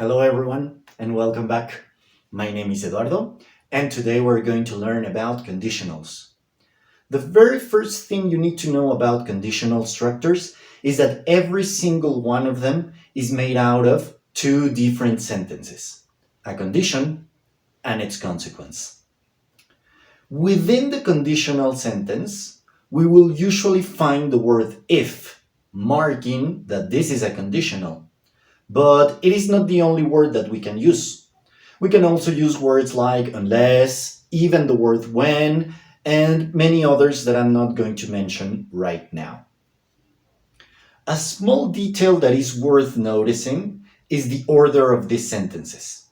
Hello everyone and welcome back. My name is Eduardo and today we're going to learn about conditionals. The very first thing you need to know about conditional structures is that every single one of them is made out of two different sentences, a condition and its consequence. Within the conditional sentence, we will usually find the word if, marking that this is a conditional. But it is not the only word that we can use. We can also use words like unless, even the word when, and many others that I'm not going to mention right now. A small detail that is worth noticing is the order of these sentences.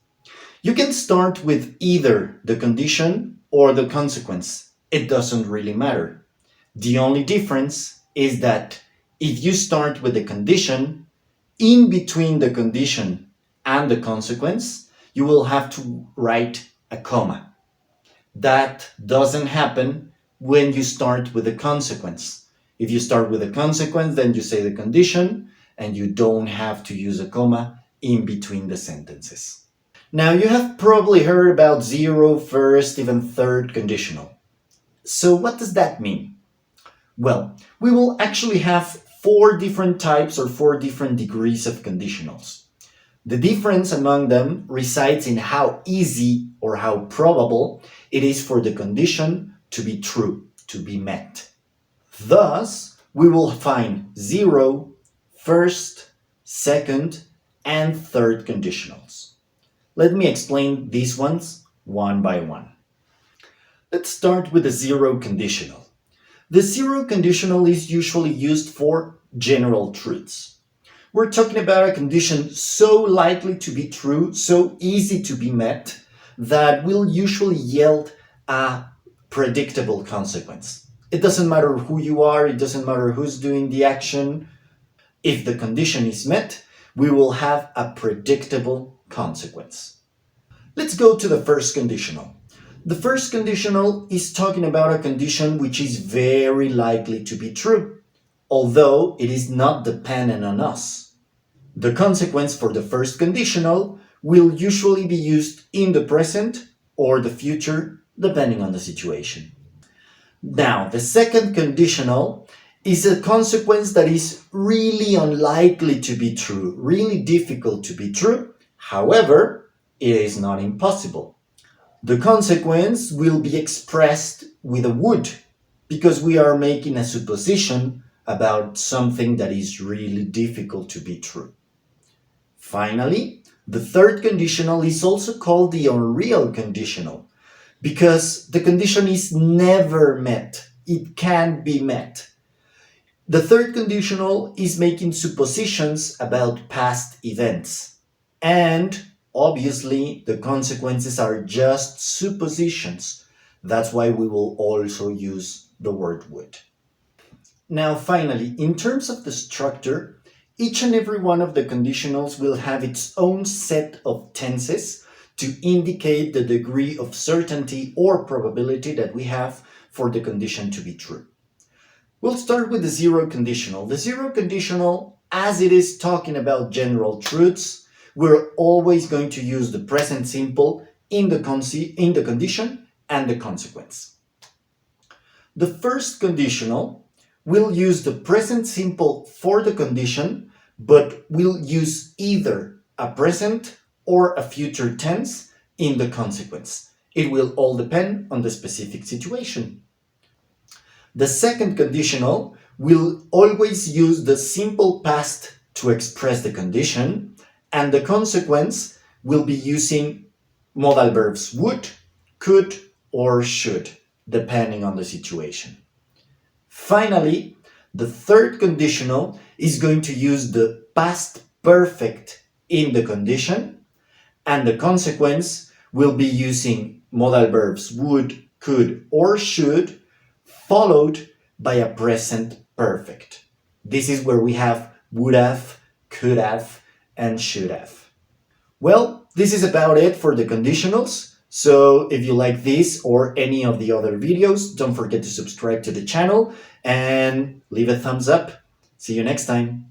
You can start with either the condition or the consequence. It doesn't really matter. The only difference is that if you start with the condition, in between the condition and the consequence, you will have to write a comma. That doesn't happen when you start with a consequence. If you start with a consequence, then you say the condition, and you don't have to use a comma in between the sentences. Now, you have probably heard about zero, first, even third conditional. So what does that mean? Well, we will actually have four different types or four different degrees of conditionals. The difference among them resides in how easy or how probable it is for the condition to be true, to be met. Thus, we will find zero, first, second, and third conditionals. Let me explain these ones one by one. Let's start with the zero conditional. The zero conditional is usually used for general truths. We're talking about a condition so likely to be true, so easy to be met, that will usually yield a predictable consequence. It doesn't matter who you are, it doesn't matter who's doing the action. If the condition is met, we will have a predictable consequence. Let's go to the first conditional. The first conditional is talking about a condition which is very likely to be true, although it is not dependent on us. The consequence for the first conditional will usually be used in the present or the future, depending on the situation. Now, the second conditional is a consequence that is really unlikely to be true, really difficult to be true. However, it is not impossible. The consequence will be expressed with a would, because we are making a supposition about something that is really difficult to be true. Finally, the third conditional is also called the unreal conditional, because the condition is never met. It can't be met. The third conditional is making suppositions about past events, and obviously, the consequences are just suppositions. That's why we will also use the word would. Now, finally, in terms of the structure, each and every one of the conditionals will have its own set of tenses to indicate the degree of certainty or probability that we have for the condition to be true. We'll start with the zero conditional. The zero conditional, as it is talking about general truths, we're always going to use the present simple in the condition and the consequence. The first conditional will use the present simple for the condition, but will use either a present or a future tense in the consequence. It will all depend on the specific situation. The second conditional will always use the simple past to express the condition, and the consequence will be using modal verbs would, could, or should, depending on the situation. Finally, the third conditional is going to use the past perfect in the condition, and the consequence will be using modal verbs would, could, or should, followed by a present perfect. This is where we have would have, could have, and should have. Well, this is about it for the conditionals. So if you like this or any of the other videos, don't forget to subscribe to the channel and leave a thumbs up. See you next time.